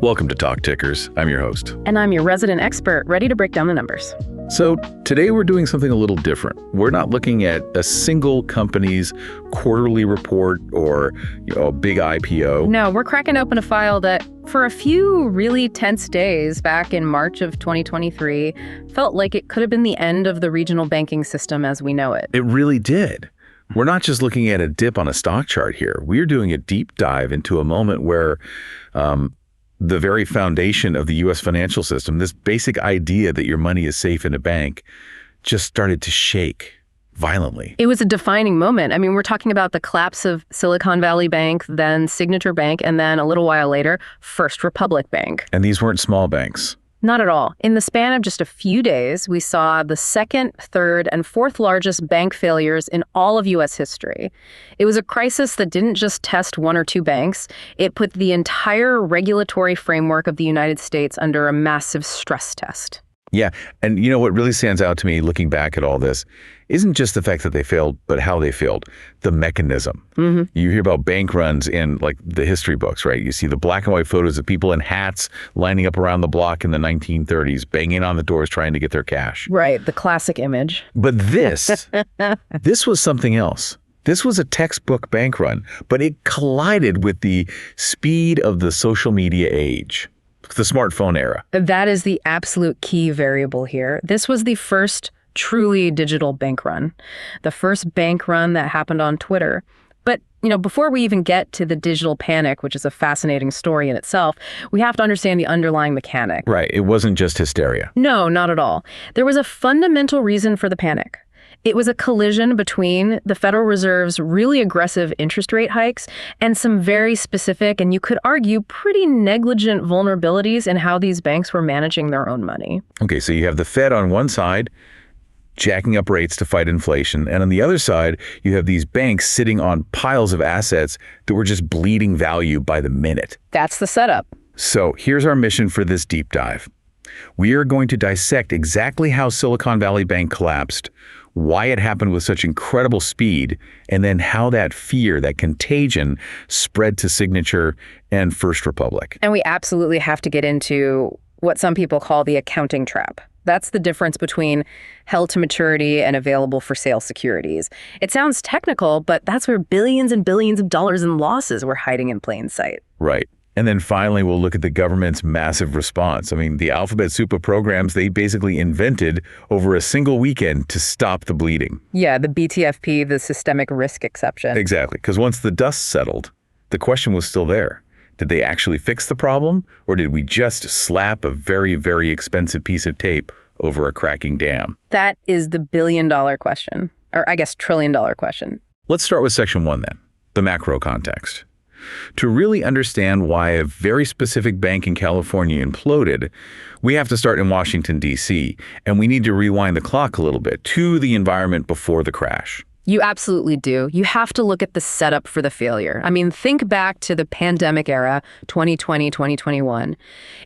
Welcome to Talk Tickers. I'm your host. And I'm your resident expert, ready to break down the numbers. So today we're doing something a little different. We're not looking at a single company's quarterly report or a big IPO. No, we're cracking open a file that, for a few really tense days back in March of 2023, felt like it could have been the end of the regional banking system as we know it. It really did. We're not just looking at a dip on a stock chart here. We're doing a deep dive into a moment where the very foundation of the U.S. financial system, this basic idea that your money is safe in a bank, just started to shake violently. It was a defining moment. I mean, we're talking about the collapse of Silicon Valley Bank, then Signature Bank, and then a little while later, First Republic Bank. And these weren't small banks. Not at all. In the span of just a few days, we saw the second, third, and fourth largest bank failures in all of U.S. history. It was a crisis that didn't just test one or two banks. It put the entire regulatory framework of the United States under a massive stress test. Yeah. And you know what really stands out to me looking back at all this isn't just the fact that they failed, but how they failed. The mechanism. You hear about bank runs in like the history books, right? You see the black and white photos of people in hats lining up around the block in the 1930s, banging on the doors trying to get their cash. Right. The classic image. But this was something else. This was a textbook bank run, but it collided with the speed of the social media age. The smartphone era. That is the absolute key variable here. This was the first truly digital bank run, the first bank run that happened on Twitter. But, before we even get to the digital panic, which is a fascinating story in itself, we have to understand the underlying mechanic. Right. It wasn't just hysteria. No, not at all. There was a fundamental reason for the panic. It was a collision between the Federal Reserve's really aggressive interest rate hikes and some very specific, and you could argue pretty negligent vulnerabilities in how these banks were managing their own money. Okay, so you have the Fed on one side jacking up rates to fight inflation, and on the other side, you have these banks sitting on piles of assets that were just bleeding value by the minute. That's the setup. So here's our mission for this deep dive. We are going to dissect exactly how Silicon Valley Bank collapsed, why it happened with such incredible speed, and then how that fear, that contagion, spread to Signature and First Republic. And we absolutely have to get into what some people call the accounting trap. That's the difference between held to maturity and available for sale securities. It sounds technical, but that's where billions and billions of dollars in losses were hiding in plain sight. Right. And then finally, we'll look at the government's massive response. I mean, the alphabet soup of programs they basically invented over a single weekend to stop the bleeding. Yeah, the BTFP, the systemic risk exception. Exactly, because once the dust settled, the question was still there. Did they actually fix the problem, or did we just slap a very, very expensive piece of tape over a cracking dam? That is the billion-dollar question, or I guess trillion-dollar question. Let's start with section 1 then, the macro context. To really understand why a very specific bank in California imploded, we have to start in Washington, D.C., and we need to rewind the clock a little bit to the environment before the crash. You absolutely do. You have to look at the setup for the failure. I mean, think back to the pandemic era, 2020, 2021.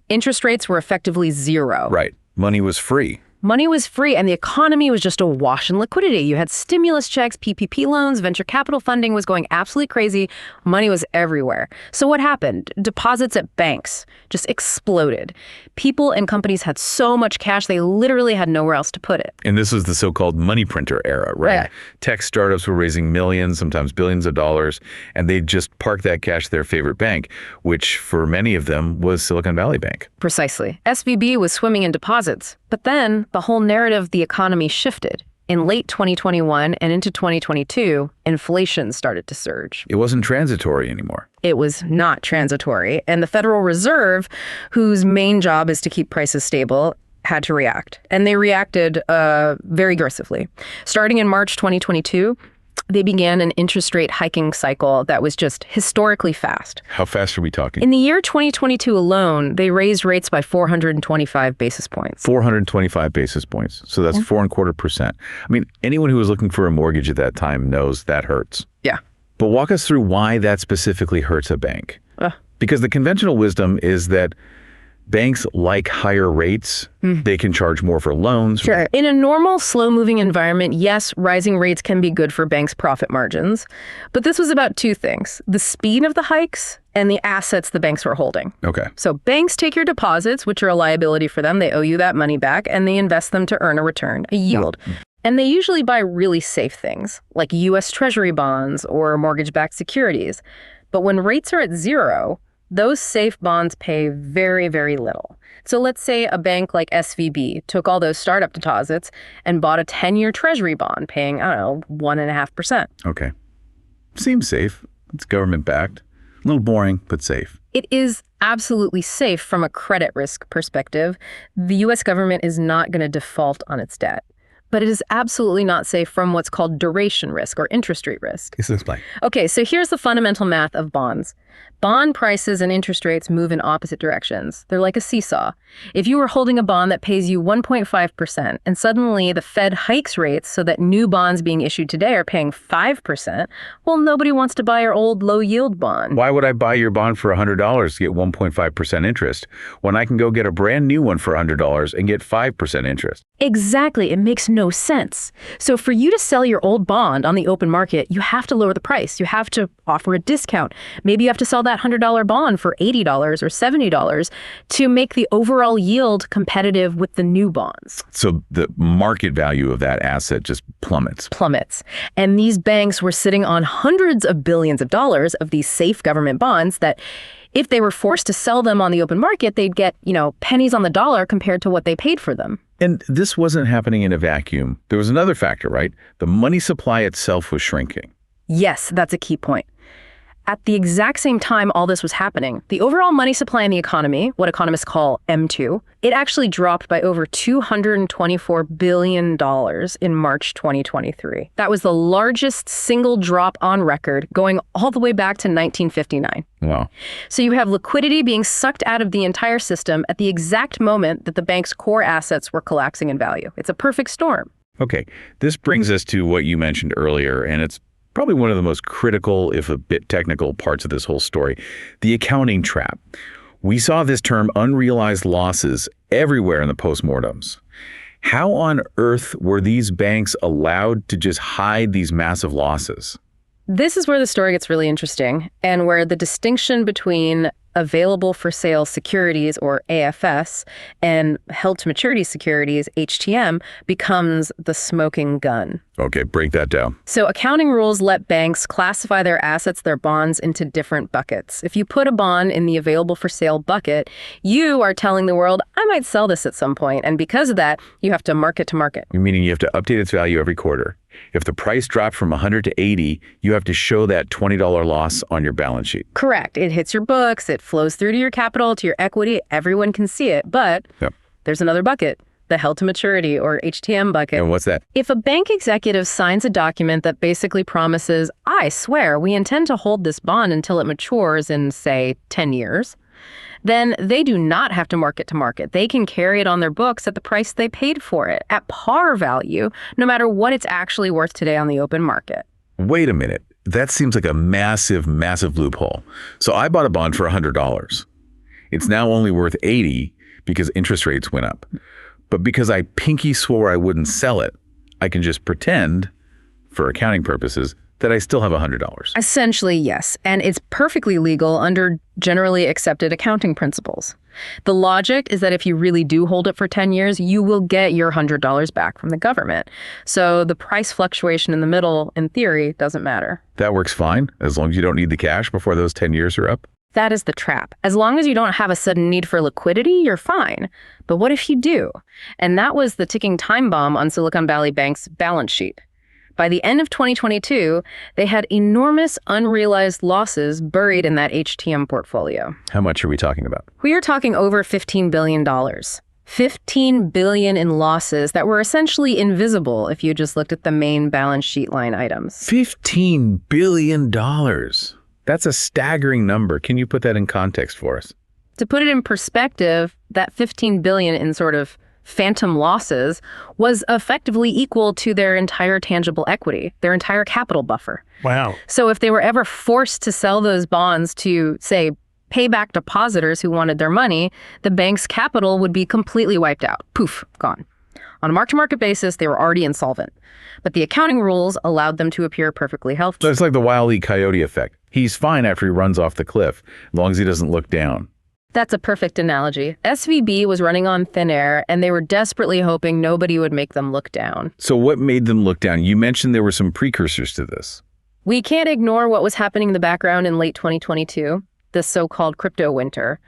Interest rates were effectively zero. Right. Money was free. Money was free, and the economy was just awash in liquidity. You had stimulus checks, PPP loans, venture capital funding was going absolutely crazy. Money was everywhere. So what happened? Deposits at banks just exploded. People and companies had so much cash, they literally had nowhere else to put it. And this was the so-called money printer era, right? Yeah. Tech startups were raising millions, sometimes billions of dollars, and they'd just park that cash at their favorite bank, which for many of them was Silicon Valley Bank. Precisely. SVB was swimming in deposits. But then the whole narrative of the economy shifted. In late 2021 and into 2022, inflation started to surge. It wasn't transitory anymore. It was not transitory. And the Federal Reserve, whose main job is to keep prices stable, had to react. And they reacted very aggressively. Starting in March 2022, they began an interest rate hiking cycle that was just historically fast. How fast are we talking? In the year 2022 alone, they raised rates by 425 basis points. 425 basis points. So that's 4.25%. I mean, anyone who was looking for a mortgage at that time knows that hurts. Yeah. But walk us through why that specifically hurts a bank. Because the conventional wisdom is that banks like higher rates. They can charge more for loans. Sure. In a normal, slow-moving environment, yes, rising rates can be good for banks' profit margins. But this was about two things: the speed of the hikes and the assets the banks were holding. Okay. So banks take your deposits, which are a liability for them. They owe you that money back, and they invest them to earn a return, a yield. And they usually buy really safe things, like U.S. Treasury bonds or mortgage-backed securities. But when rates are at zero, those safe bonds pay very, very little. So let's say a bank like SVB took all those startup deposits and bought a 10-year Treasury bond paying, 1.5%. Okay. Seems safe. It's government-backed. A little boring, but safe. It is absolutely safe from a credit risk perspective. The U.S. government is not going to default on its debt. But it is absolutely not safe from what's called duration risk or interest rate risk. Please explain. Okay, so here's the fundamental math of bonds. Bond prices and interest rates move in opposite directions. They're like a seesaw. If you were holding a bond that pays you 1.5% and suddenly the Fed hikes rates so that new bonds being issued today are paying 5%, well, nobody wants to buy your old low-yield bond. Why would I buy your bond for $100 to get 1.5% interest when I can go get a brand new one for $100 and get 5% interest? Exactly. It makes no sense. So for you to sell your old bond on the open market, you have to lower the price. You have to offer a discount. Maybe you have to sell that $100 bond for $80 or $70 to make the overall yield competitive with the new bonds. So the market value of that asset just plummets. And these banks were sitting on hundreds of billions of dollars of these safe government bonds that if they were forced to sell them on the open market, they'd get, pennies on the dollar compared to what they paid for them. And this wasn't happening in a vacuum. There was another factor, right? The money supply itself was shrinking. Yes, that's a key point. At the exact same time all this was happening, the overall money supply in the economy, what economists call M2, it actually dropped by over $224 billion in March 2023. That was the largest single drop on record, going all the way back to 1959. Wow. So you have liquidity being sucked out of the entire system at the exact moment that the bank's core assets were collapsing in value. It's a perfect storm. Okay, this brings us to what you mentioned earlier, and it's probably one of the most critical, if a bit technical, parts of this whole story, the accounting trap. We saw this term unrealized losses everywhere in the postmortems. How on earth were these banks allowed to just hide these massive losses? This is where the story gets really interesting and where the distinction between available for sale securities, or AFS, and held to maturity securities, HTM, becomes the smoking gun. Okay, break that down. So accounting rules let banks classify their assets, their bonds, into different buckets. If you put a bond in the available for sale bucket, you are telling the world, I might sell this at some point. And because of that, you have to mark it to market. Meaning you have to update its value every quarter. If the price dropped from 100 to 80, you have to show that $20 loss on your balance sheet. Correct. It hits your books, it flows through to your capital, to your equity. Everyone can see it. But there's another bucket, the held to maturity, or HTM bucket. And what's that? If a bank executive signs a document that basically promises, I swear we intend to hold this bond until it matures in, say, 10 years, then they do not have to mark it to market. They can carry it on their books at the price they paid for it, at par value, no matter what it's actually worth today on the open market. Wait a minute. That seems like a massive, massive loophole. So I bought a bond for $100. It's now only worth $80 because interest rates went up. But because I pinky swore I wouldn't sell it, I can just pretend, for accounting purposes, that I still have $100. Essentially, yes. And it's perfectly legal under generally accepted accounting principles. The logic is that if you really do hold it for 10 years, you will get your $100 back from the government. So the price fluctuation in the middle, in theory, doesn't matter. That works fine, as long as you don't need the cash before those 10 years are up. That is the trap. As long as you don't have a sudden need for liquidity, you're fine. But what if you do? And that was the ticking time bomb on Silicon Valley Bank's balance sheet. By the end of 2022, they had enormous unrealized losses buried in that HTM portfolio. How much are we talking about? We are talking over $15 billion. $15 billion in losses that were essentially invisible if you just looked at the main balance sheet line items. $15 billion. That's a staggering number. Can you put that in context for us? To put it in perspective, that $15 billion in sort of phantom losses was effectively equal to their entire tangible equity, their entire capital buffer. Wow. So if they were ever forced to sell those bonds to, say, pay back depositors who wanted their money, the bank's capital would be completely wiped out. Poof, gone. On a mark-to-market basis, they were already insolvent. But the accounting rules allowed them to appear perfectly healthy. So it's like the Wile E. Coyote effect. He's fine after he runs off the cliff, as long as he doesn't look down. That's a perfect analogy. SVB was running on thin air, and they were desperately hoping nobody would make them look down. So what made them look down? You mentioned there were some precursors to this. We can't ignore what was happening in the background in late 2022. The so-called crypto winter,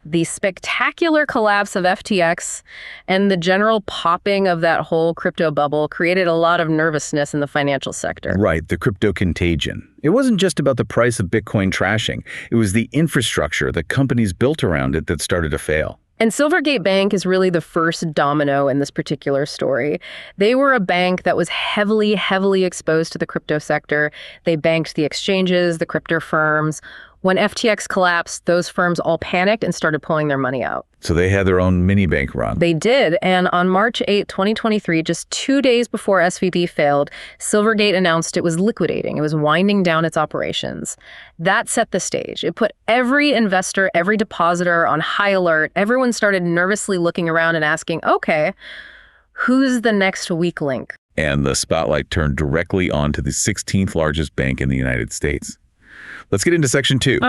the spectacular collapse of FTX, and the general popping of that whole crypto bubble created a lot of nervousness in the financial sector. Right, the crypto contagion. It wasn't just about the price of Bitcoin trashing. It was the infrastructure, the companies built around it that started to fail. And Silvergate Bank is really the first domino in this particular story. They were a bank that was heavily exposed to the crypto sector. They banked the exchanges, the crypto firms. When FTX collapsed, those firms all panicked and started pulling their money out. So they had their own mini bank run. They did, and on March 8, 2023, just 2 days before SVB failed, Silvergate announced it was liquidating. It was winding down its operations. That set the stage. It put every investor, every depositor on high alert. Everyone started nervously looking around and asking, okay, who's the next weak link? And the spotlight turned directly onto the 16th largest bank in the United States. Let's get into section 2,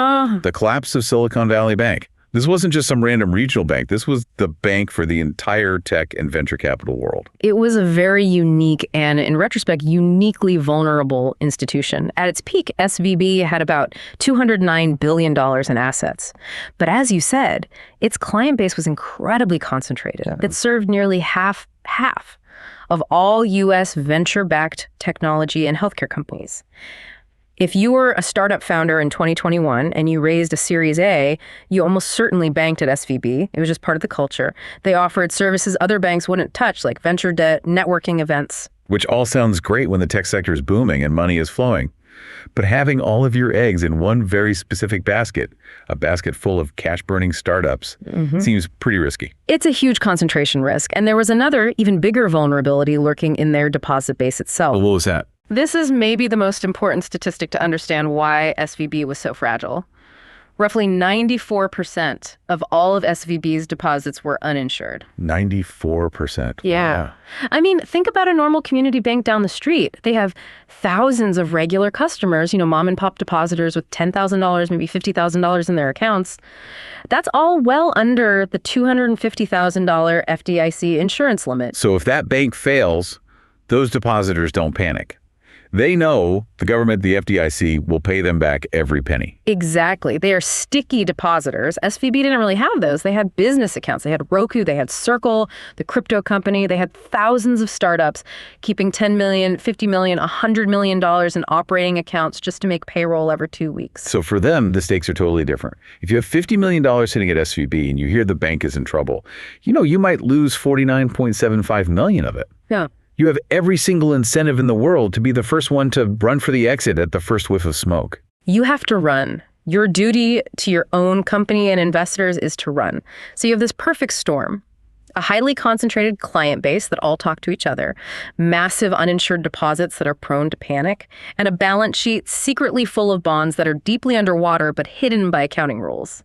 the collapse of Silicon Valley Bank. This wasn't just some random regional bank. This was the bank for the entire tech and venture capital world. It was a very unique and, in retrospect, uniquely vulnerable institution. At its peak, SVB had about $209 billion in assets. But as you said, its client base was incredibly concentrated. It served nearly half of all U.S. venture-backed technology and healthcare companies. If you were a startup founder in 2021 and you raised a Series A, you almost certainly banked at SVB. It was just part of the culture. They offered services other banks wouldn't touch, like venture debt, networking events. Which all sounds great when the tech sector is booming and money is flowing. But having all of your eggs in one very specific basket, a basket full of cash-burning startups, seems pretty risky. It's a huge concentration risk. And there was another, even bigger vulnerability lurking in their deposit base itself. Well, what was that? This is maybe the most important statistic to understand why SVB was so fragile. Roughly 94% of all of SVB's deposits were uninsured. 94%. Yeah. Wow. I mean, think about a normal community bank down the street. They have thousands of regular customers, mom and pop depositors with $10,000, maybe $50,000 in their accounts. That's all well under the $250,000 FDIC insurance limit. So if that bank fails, those depositors don't panic. They know the government, the FDIC, will pay them back every penny. Exactly. They are sticky depositors. SVB didn't really have those. They had business accounts. They had Roku, they had Circle, the crypto company. They had thousands of startups keeping $10 million, $50 million, $100 million in operating accounts just to make payroll every 2 weeks. So for them, the stakes are totally different. If you have $50 million sitting at SVB and you hear the bank is in trouble, you might lose $49.75 million of it. Yeah. You have every single incentive in the world to be the first one to run for the exit at the first whiff of smoke. You have to run. Your duty to your own company and investors is to run. So you have this perfect storm. A highly concentrated client base that all talk to each other, massive uninsured deposits that are prone to panic, and a balance sheet secretly full of bonds that are deeply underwater but hidden by accounting rules.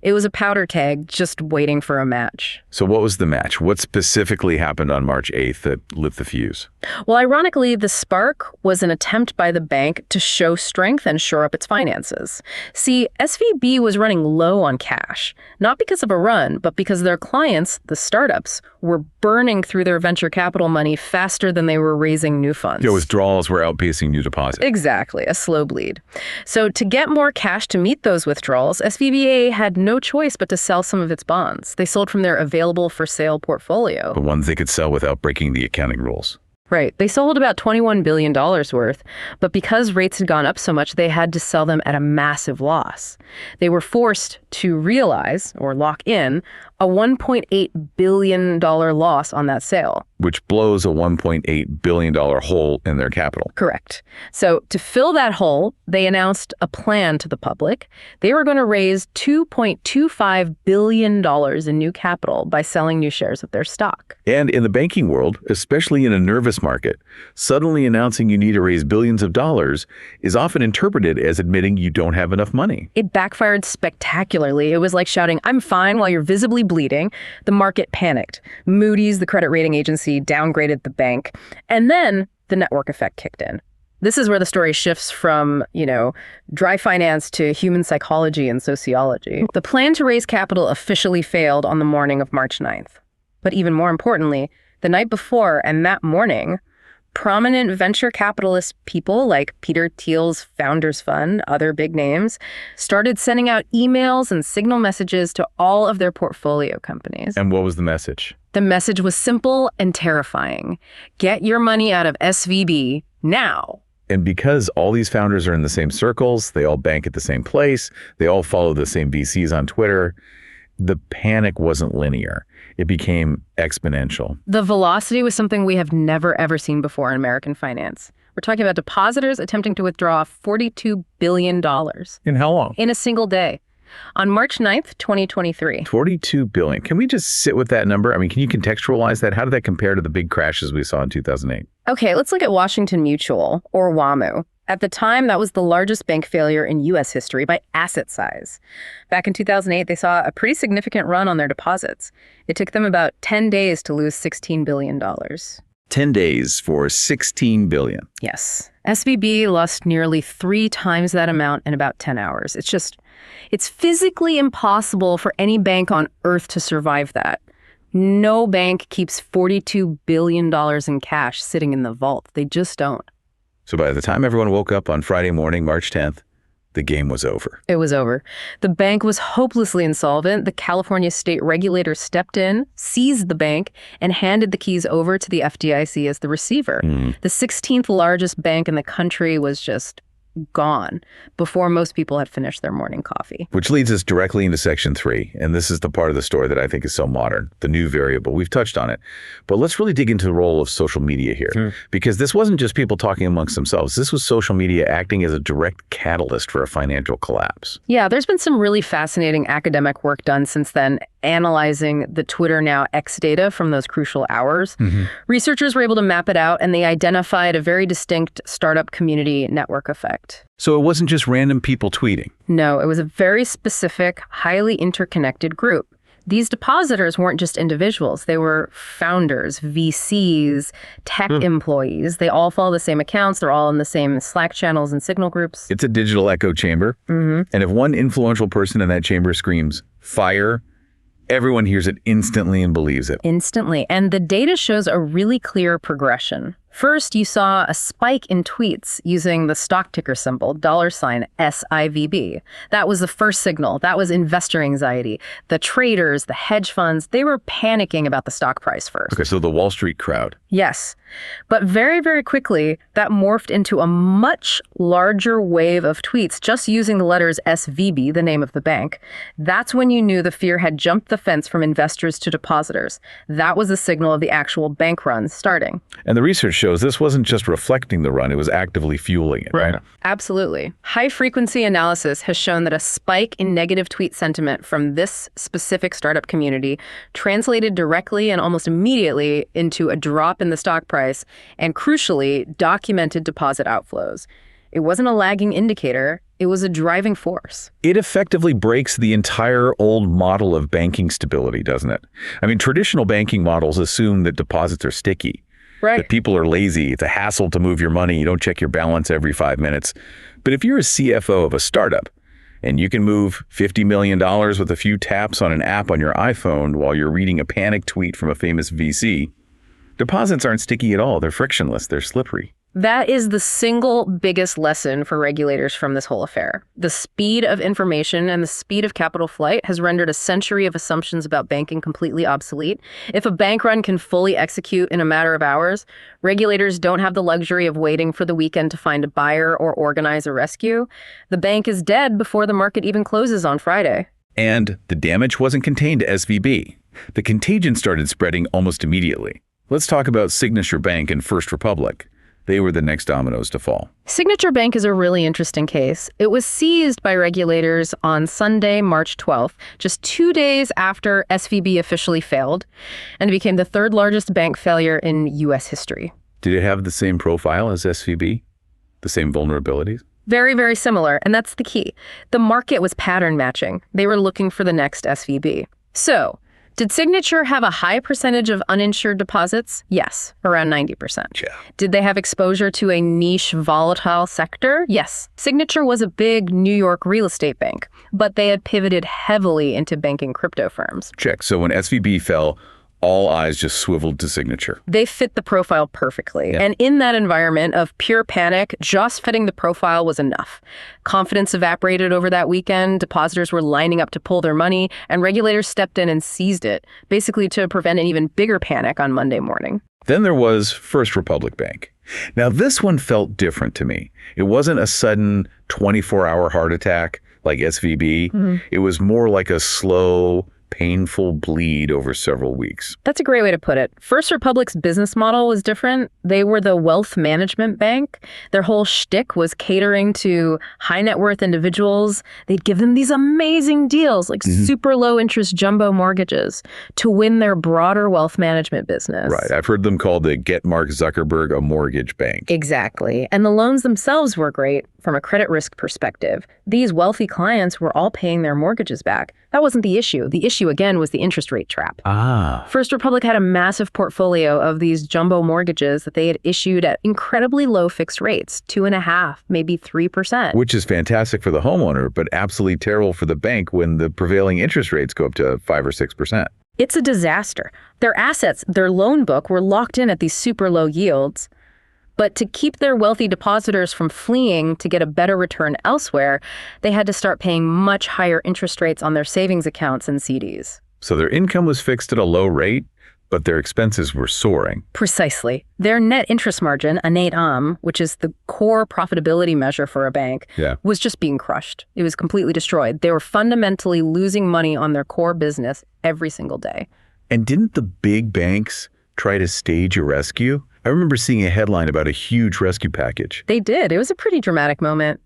It was a powder keg just waiting for a match. So what was the match? What specifically happened on March 8th that lit the fuse? Well, ironically, the spark was an attempt by the bank to show strength and shore up its finances. See, SVB was running low on cash, not because of a run, but because their clients, the startups, were burning through their venture capital money faster than they were raising new funds. Yeah, withdrawals were outpacing new deposits. Exactly, a slow bleed. So to get more cash to meet those withdrawals, SVBA had no choice but to sell some of its bonds. They sold from their available-for-sale portfolio. The ones they could sell without breaking the accounting rules. Right. They sold about $21 billion worth, but because rates had gone up so much, they had to sell them at a massive loss. They were forced to realize, or lock in, a $1.8 billion loss on that sale. Which blows a $1.8 billion hole in their capital. Correct. So to fill that hole, they announced a plan to the public. They were going to raise $2.25 billion in new capital by selling new shares of their stock. And in the banking world, especially in a nervous market, suddenly announcing you need to raise billions of dollars is often interpreted as admitting you don't have enough money. It backfired spectacularly. It was like shouting, "I'm fine," while you're visibly bleeding, the market panicked. Moody's, the credit rating agency, downgraded the bank. And then the network effect kicked in. This is where the story shifts from, dry finance to human psychology and sociology. The plan to raise capital officially failed on the morning of March 9th. But even more importantly, the night before and that morning, prominent venture capitalist people like Peter Thiel's Founders Fund, other big names, started sending out emails and signal messages to all of their portfolio companies. And what was the message? The message was simple and terrifying. Get your money out of SVB now. And because all these founders are in the same circles, they all bank at the same place, they all follow the same VCs on Twitter, the panic wasn't linear. It became exponential. The velocity was something we have never, ever seen before in American finance. We're talking about depositors attempting to withdraw $42 billion. In how long? In a single day. On March 9th, 2023. $42 billion. Can we just sit with that number? I mean, can you contextualize that? How did that compare to the big crashes we saw in 2008? Okay, let's look at Washington Mutual, or WAMU. At the time, that was the largest bank failure in U.S. history by asset size. Back in 2008, they saw a pretty significant run on their deposits. It took them about 10 days to lose $16 billion. 10 days for $16 billion. Yes. SVB lost nearly 3 times that amount in about 10 hours. It's physically impossible for any bank on earth to survive that. No bank keeps $42 billion in cash sitting in the vault. They just don't. So by the time everyone woke up on Friday morning, March 10th, the game was over. It was over. The bank was hopelessly insolvent. The California state regulator stepped in, seized the bank, and handed the keys over to the FDIC as the receiver. The 16th largest bank in the country was just gone before most people had finished their morning coffee. Which leads us directly into section 3. And this is the part of the story that I think is so modern, the new variable. We've touched on it. But let's really dig into the role of social media here. Because this wasn't just people talking amongst themselves. This was social media acting as a direct catalyst for a financial collapse. Yeah, there's been some really fascinating academic work done since then, analyzing the Twitter Now X data from those crucial hours. Researchers were able to map it out, and they identified a very distinct startup community network effect. So it wasn't just random people tweeting. No, it was a very specific, highly interconnected group. These depositors weren't just individuals. They were founders, VCs, tech employees. They all follow the same accounts. They're all in the same Slack channels and signal groups. It's a digital echo chamber. And if one influential person in that chamber screams, "Fire," everyone hears it instantly and believes it. Instantly. And the data shows a really clear progression. First, you saw a spike in tweets using the stock ticker symbol, $SIVB. That was the first signal. That was investor anxiety. The traders, the hedge funds, they were panicking about the stock price first. Okay, so the Wall Street crowd. Yes. But very, very quickly, that morphed into a much larger wave of tweets just using the letters SVB, the name of the bank. That's when you knew the fear had jumped the fence from investors to depositors. That was a signal of the actual bank run starting. And the research shows this wasn't just reflecting the run, it was actively fueling it, right? Absolutely. High-frequency analysis has shown that a spike in negative tweet sentiment from this specific startup community translated directly and almost immediately into a drop in the stock price and, crucially, documented deposit outflows. It wasn't a lagging indicator. It was a driving force. It effectively breaks the entire old model of banking stability, doesn't it? I mean, traditional banking models assume that deposits are sticky. Right. That people are lazy. It's a hassle to move your money. You don't check your balance every 5 minutes. But if you're a CFO of a startup and you can move $50 million with a few taps on an app on your iPhone while you're reading a panic tweet from a famous VC, deposits aren't sticky at all. They're frictionless. They're slippery. That is the single biggest lesson for regulators from this whole affair. The speed of information and the speed of capital flight has rendered a century of assumptions about banking completely obsolete. If a bank run can fully execute in a matter of hours, regulators don't have the luxury of waiting for the weekend to find a buyer or organize a rescue. The bank is dead before the market even closes on Friday. And the damage wasn't contained to SVB. The contagion started spreading almost immediately. Let's talk about Signature Bank and First Republic. They were the next dominoes to fall. Signature Bank is a really interesting case. It was seized by regulators on Sunday, March 12th, just 2 days after SVB officially failed, and it became the third largest bank failure in U.S. history. Did it have the same profile as SVB? The same vulnerabilities? Very, very similar, and that's the key. The market was pattern matching. They were looking for the next SVB. So, Did Signature have a high percentage of uninsured deposits? Yes, around 90%. Yeah. Did they have exposure to a niche volatile sector? Yes. Signature was a big New York real estate bank, but they had pivoted heavily into banking crypto firms. Check. So when SVB fell, all eyes just swiveled to Signature. They fit the profile perfectly. Yeah. And in that environment of pure panic, just fitting the profile was enough. Confidence evaporated over that weekend. Depositors were lining up to pull their money, and regulators stepped in and seized it, basically to prevent an even bigger panic on Monday morning. Then there was First Republic Bank. Now, this one felt different to me. It wasn't a sudden 24-hour heart attack like SVB. It was more like a slow, painful bleed over several weeks. That's a great way to put it. First Republic's business model was different. They were the wealth management bank. Their whole shtick was catering to high net worth individuals. They'd give them these amazing deals, like super low interest jumbo mortgages, to win their broader wealth management business. Right. I've heard them called the Get Mark Zuckerberg a Mortgage Bank. Exactly. And the loans themselves were great from a credit risk perspective. These wealthy clients were all paying their mortgages back. That wasn't the issue. The issue, again, was the interest rate trap. First Republic had a massive portfolio of these jumbo mortgages that they had issued at incredibly low fixed rates, 2.5%, maybe 3%. Which is fantastic for the homeowner, but absolutely terrible for the bank when the prevailing interest rates go up to 5 or 6%. It's a disaster. Their assets, their loan book, were locked in at these super low yields. But to keep their wealthy depositors from fleeing to get a better return elsewhere, they had to start paying much higher interest rates on their savings accounts and CDs. So their income was fixed at a low rate, but their expenses were soaring. Precisely. Their net interest margin, a NATM, which is the core profitability measure for a bank, was just being crushed. It was completely destroyed. They were fundamentally losing money on their core business every single day. And didn't the big banks try to stage a rescue? I remember seeing a headline about a huge rescue package. They did. It was a pretty dramatic moment.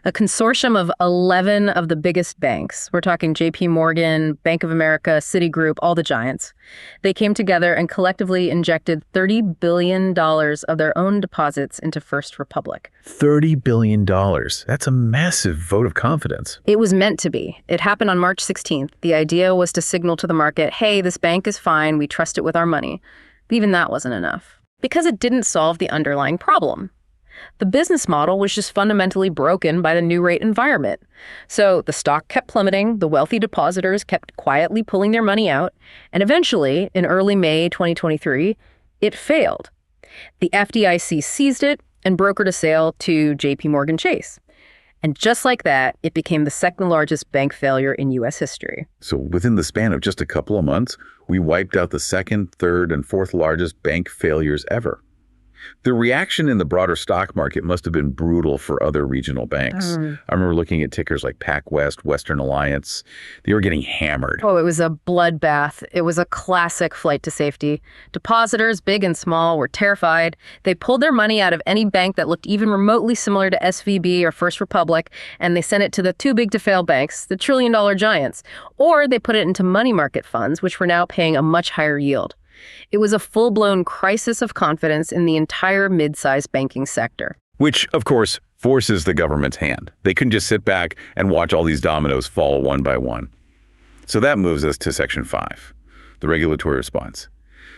A consortium of 11 of the biggest banks, we're talking JP Morgan, Bank of America, Citigroup, all the giants, they came together and collectively injected $30 billion of their own deposits into First Republic. $30 billion. That's a massive vote of confidence. It was meant to be. It happened on March 16th. The idea was to signal to the market, hey, this bank is fine. We trust it with our money. But even that wasn't enough, because it didn't solve the underlying problem. The business model was just fundamentally broken by the new rate environment. So the stock kept plummeting, the wealthy depositors kept quietly pulling their money out, and eventually, in early May 2023, it failed. The FDIC seized it and brokered a sale to JP Morgan Chase. And just like that, it became the second largest bank failure in U.S. history. So within the span of just a couple of months, we wiped out the second, third, and fourth largest bank failures ever. The reaction in the broader stock market must have been brutal for other regional banks. I remember looking at tickers like PacWest, Western Alliance. They were getting hammered. Oh, it was a bloodbath. It was a classic flight to safety. Depositors, big and small, were terrified. They pulled their money out of any bank that looked even remotely similar to SVB or First Republic, and they sent it to the too-big-to-fail banks, the trillion-dollar giants. Or they put it into money market funds, which were now paying a much higher yield. It was a full-blown crisis of confidence in the entire mid-sized banking sector. Which, of course, forces the government's hand. They couldn't just sit back and watch all these dominoes fall one by one. So that moves us to Section 5, the regulatory response.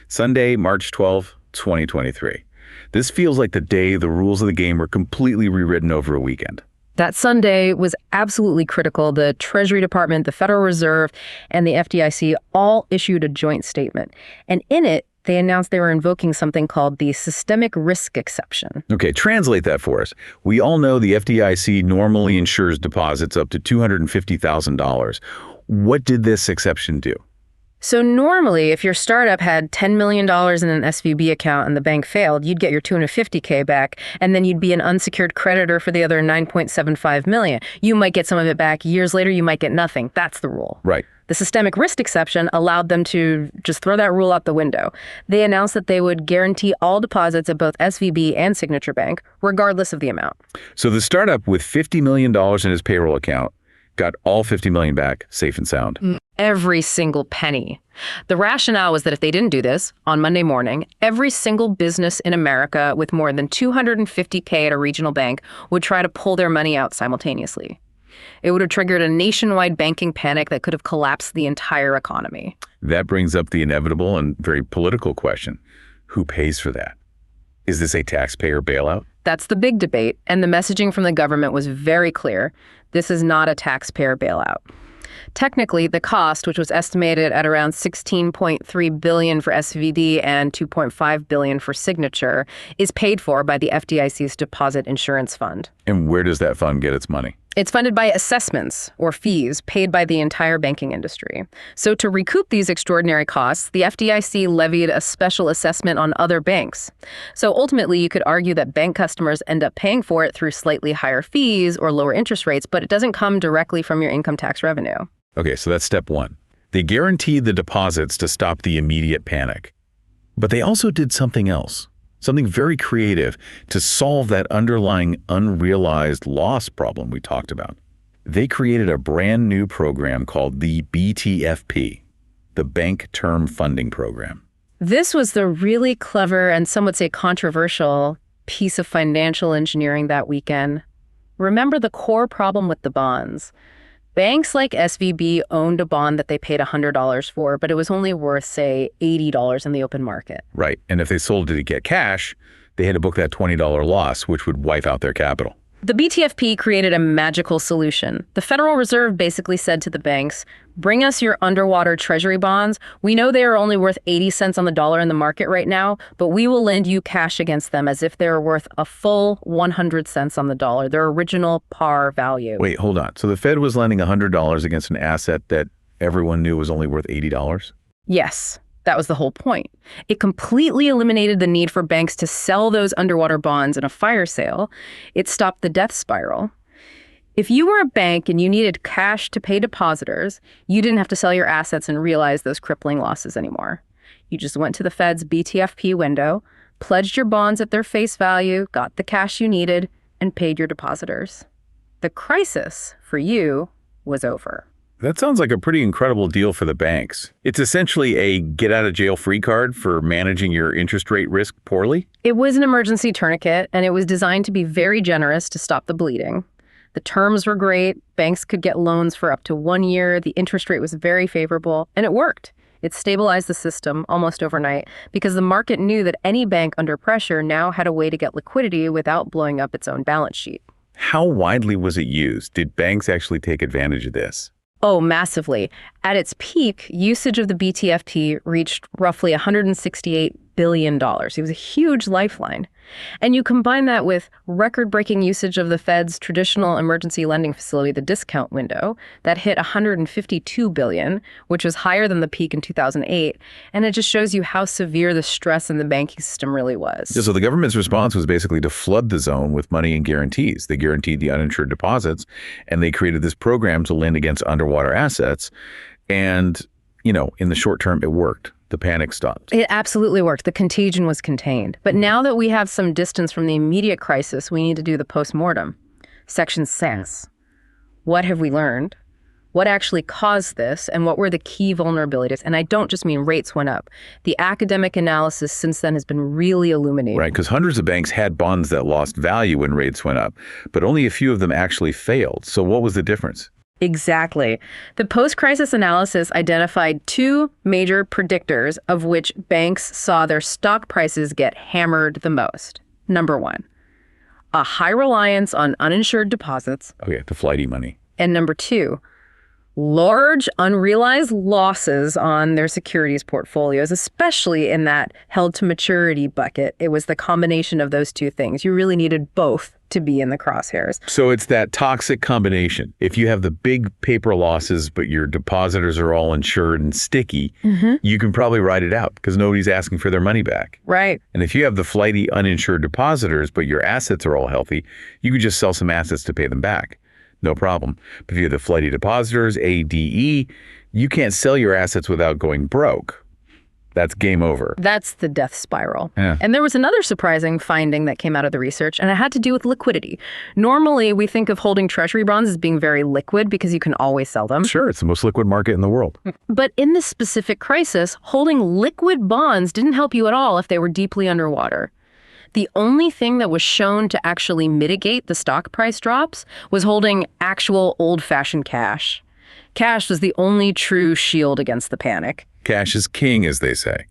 Sunday, March 12, 2023. This feels like the day the rules of the game were completely rewritten over a weekend. That Sunday was absolutely critical. The Treasury Department, the Federal Reserve, and the FDIC all issued a joint statement. And in it, they announced they were invoking something called the systemic risk exception. Okay, translate that for us. We all know the FDIC normally insures deposits up to $250,000. What did this exception do? So normally, if your startup had $10 million in an SVB account and the bank failed, you'd get your $250K back, and then you'd be an unsecured creditor for the other $9.75 million. You might get some of it back. Years later, you might get nothing. That's the rule. Right. The systemic risk exception allowed them to just throw that rule out the window. They announced that they would guarantee all deposits at both SVB and Signature Bank, regardless of the amount. So the startup with $50 million in his payroll account got all $50 million back, safe and sound. Every single penny. The rationale was that if they didn't do this, on Monday morning, every single business in America with more than $250K at a regional bank would try to pull their money out simultaneously. It would have triggered a nationwide banking panic that could have collapsed the entire economy. That brings up the inevitable and very political question. Who pays for that? Is this a taxpayer bailout? That's the big debate, and the messaging from the government was very clear. This is not a taxpayer bailout. Technically, the cost, which was estimated at around $16.3 billion for SVD and $2.5 billion for Signature, is paid for by the FDIC's Deposit Insurance Fund. And where does that fund get its money? It's funded by assessments, or fees, paid by the entire banking industry. So to recoup these extraordinary costs, the FDIC levied a special assessment on other banks. So ultimately, you could argue that bank customers end up paying for it through slightly higher fees or lower interest rates, but it doesn't come directly from your income tax revenue. Okay, so that's step one. They guaranteed the deposits to stop the immediate panic. But they also did something else. Something very creative to solve that underlying unrealized loss problem we talked about. They created a brand new program called the BTFP, the Bank Term Funding Program. This was the really clever and some would say controversial piece of financial engineering that weekend. Remember the core problem with the bonds. Banks like SVB owned a bond that they paid $100 for, but it was only worth, say, $80 in the open market. Right. And if they sold it to get cash, they had to book that $20 loss, which would wipe out their capital. The BTFP created a magical solution. The Federal Reserve basically said to the banks, bring us your underwater treasury bonds. We know they are only worth 80 cents on the dollar in the market right now, but we will lend you cash against them as if they were worth a full 100 cents on the dollar, their original par value. Wait, hold on. So the Fed was lending $100 against an asset that everyone knew was only worth $80? Yes. That was the whole point. It completely eliminated the need for banks to sell those underwater bonds in a fire sale. It stopped the death spiral. If you were a bank and you needed cash to pay depositors, you didn't have to sell your assets and realize those crippling losses anymore. You just went to the Fed's BTFP window, pledged your bonds at their face value, got the cash you needed, and paid your depositors. The crisis, for you, was over. That sounds like a pretty incredible deal for the banks. It's essentially a get-out-of-jail-free card for managing your interest rate risk poorly? It was an emergency tourniquet, and it was designed to be very generous to stop the bleeding. The terms were great. Banks could get loans for up to 1 year. The interest rate was very favorable, and it worked. It stabilized the system almost overnight because the market knew that any bank under pressure now had a way to get liquidity without blowing up its own balance sheet. How widely was it used? Did banks actually take advantage of this? Oh, massively. At its peak, usage of the BTFP reached roughly $168 billion. It was a huge lifeline. And you combine that with record-breaking usage of the Fed's traditional emergency lending facility, the discount window, that hit $152 billion, which was higher than the peak in 2008. And it just shows you how severe the stress in the banking system really was. Yeah, so the government's response was basically to flood the zone with money and guarantees. They guaranteed the uninsured deposits, and they created this program to lend against underwater assets. And, in the short term, it worked. The panic stopped. It absolutely worked. The contagion was contained. But now that we have some distance from the immediate crisis, we need to do the postmortem. Section 6. What have we learned? What actually caused this? And what were the key vulnerabilities? And I don't just mean rates went up. The academic analysis since then has been really illuminating. Right, because hundreds of banks had bonds that lost value when rates went up, but only a few of them actually failed. So what was the difference? Exactly. The post-crisis analysis identified two major predictors of which banks saw their stock prices get hammered the most. Number one, a high reliance on uninsured deposits. Okay, the flighty money. And number two, large unrealized losses on their securities portfolios, especially in that held-to-maturity bucket. It was the combination of those two things. You really needed both to be in the crosshairs. So it's that toxic combination. If you have the big paper losses, but your depositors are all insured and sticky, you can probably ride it out because nobody's asking for their money back. Right. And if you have the flighty uninsured depositors, but your assets are all healthy, you could just sell some assets to pay them back. No problem. But if you have the flighty depositors, ADE, you can't sell your assets without going broke. That's game over. That's the death spiral. Yeah. And there was another surprising finding that came out of the research, and it had to do with liquidity. Normally, we think of holding treasury bonds as being very liquid because you can always sell them. Sure, it's the most liquid market in the world. But in this specific crisis, holding liquid bonds didn't help you at all if they were deeply underwater. The only thing that was shown to actually mitigate the stock price drops was holding actual old-fashioned cash. Cash was the only true shield against the panic. Cash is king, as they say.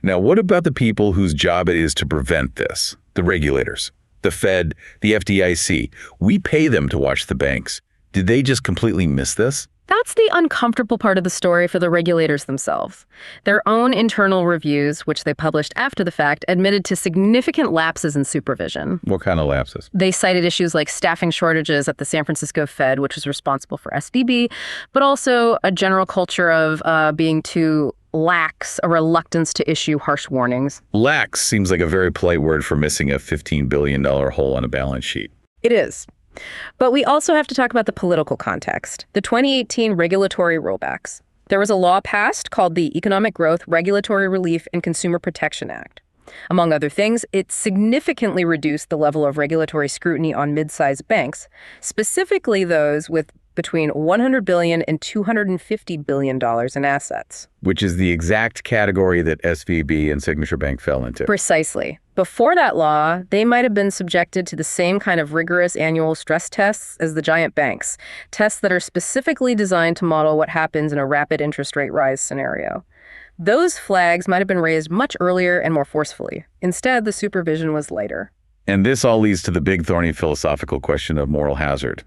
Now, what about the people whose job it is to prevent this? The regulators, the Fed, the FDIC. We pay them to watch the banks. Did they just completely miss this? That's the uncomfortable part of the story for the regulators themselves. Their own internal reviews, which they published after the fact, admitted to significant lapses in supervision. What kind of lapses? They cited issues like staffing shortages at the San Francisco Fed, which was responsible for SVB, but also a general culture of being too lax, a reluctance to issue harsh warnings. Lax seems like a very polite word for missing a $15 billion hole on a balance sheet. It is. But we also have to talk about the political context, the 2018 regulatory rollbacks. There was a law passed called the Economic Growth, Regulatory Relief, and Consumer Protection Act. Among other things, it significantly reduced the level of regulatory scrutiny on mid-sized banks, specifically those with between $100 billion and $250 billion in assets. Which is the exact category that SVB and Signature Bank fell into. Precisely. Before that law, they might have been subjected to the same kind of rigorous annual stress tests as the giant banks, tests that are specifically designed to model what happens in a rapid interest rate rise scenario. Those flags might have been raised much earlier and more forcefully. Instead, the supervision was lighter. And this all leads to the big thorny philosophical question of moral hazard.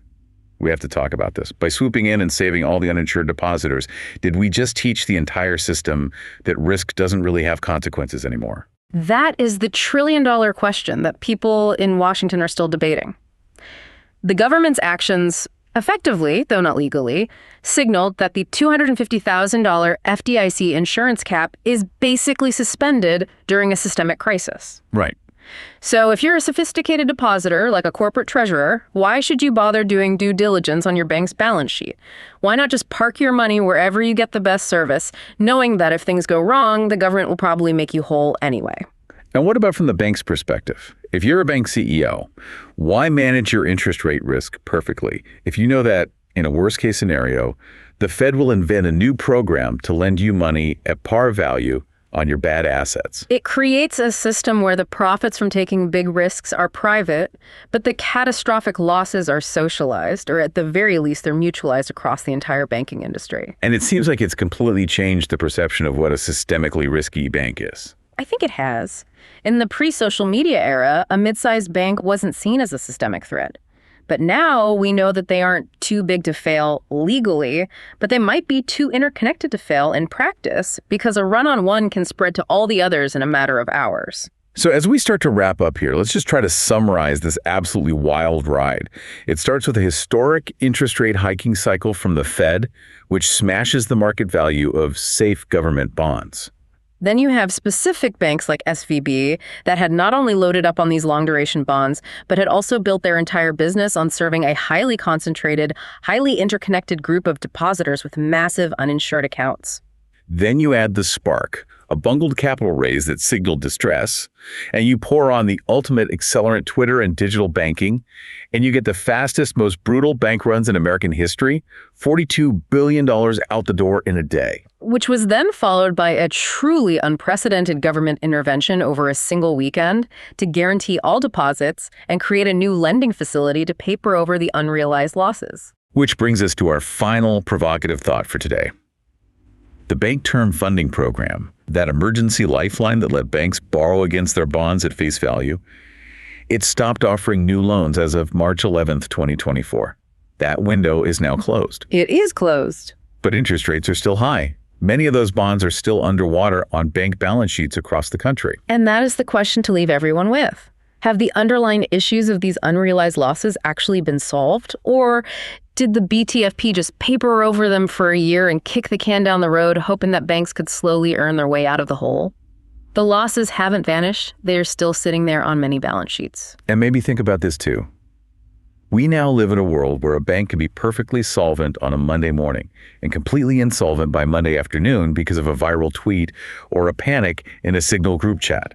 We have to talk about this. By swooping in and saving all the uninsured depositors, did we just teach the entire system that risk doesn't really have consequences anymore? That is the trillion-dollar question that people in Washington are still debating. The government's actions, effectively, though not legally, signaled that the $250,000 FDIC insurance cap is basically suspended during a systemic crisis. Right. So if you're a sophisticated depositor, like a corporate treasurer, why should you bother doing due diligence on your bank's balance sheet? Why not just park your money wherever you get the best service, knowing that if things go wrong, the government will probably make you whole anyway? And what about from the bank's perspective? If you're a bank CEO, why manage your interest rate risk perfectly if you know that, in a worst-case scenario, the Fed will invent a new program to lend you money at par value on your bad assets? It creates a system where the profits from taking big risks are private, but the catastrophic losses are socialized, or at the very least, they're mutualized across the entire banking industry. And it seems like it's completely changed the perception of what a systemically risky bank is. I think it has. In the pre-social media era, a mid-sized bank wasn't seen as a systemic threat. But now we know that they aren't too big to fail legally, but they might be too interconnected to fail in practice because a run on one can spread to all the others in a matter of hours. So as we start to wrap up here, let's just try to summarize this absolutely wild ride. It starts with a historic interest rate hiking cycle from the Fed, which smashes the market value of safe government bonds. Then you have specific banks like SVB that had not only loaded up on these long-duration bonds, but had also built their entire business on serving a highly concentrated, highly interconnected group of depositors with massive uninsured accounts. Then you add the spark, a bungled capital raise that signaled distress, and you pour on the ultimate accelerant Twitter and digital banking, and you get the fastest, most brutal bank runs in American history, $42 billion out the door in a day. Which was then followed by a truly unprecedented government intervention over a single weekend to guarantee all deposits and create a new lending facility to paper over the unrealized losses. Which brings us to our final provocative thought for today. The Bank Term Funding Program, that emergency lifeline that let banks borrow against their bonds at face value, it stopped offering new loans as of March 11th, 2024. That window is now closed. It is closed. But interest rates are still high. Many of those bonds are still underwater on bank balance sheets across the country. And that is the question to leave everyone with. Have the underlying issues of these unrealized losses actually been solved? Or did the BTFP just paper over them for a year and kick the can down the road, hoping that banks could slowly earn their way out of the hole? The losses haven't vanished. They are still sitting there on many balance sheets. And maybe think about this too. We now live in a world where a bank can be perfectly solvent on a Monday morning and completely insolvent by Monday afternoon because of a viral tweet or a panic in a Signal group chat.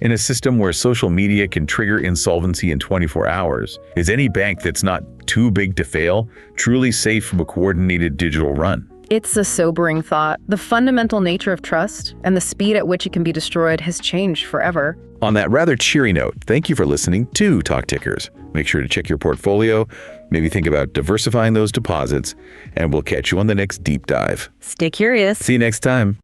In a system where social media can trigger insolvency in 24 hours, is any bank that's not too big to fail truly safe from a coordinated digital run? It's a sobering thought. The fundamental nature of trust and the speed at which it can be destroyed has changed forever. On that rather cheery note, thank you for listening to Talk Tickers. Make sure to check your portfolio, maybe think about diversifying those deposits, and we'll catch you on the next deep dive. Stay curious. See you next time.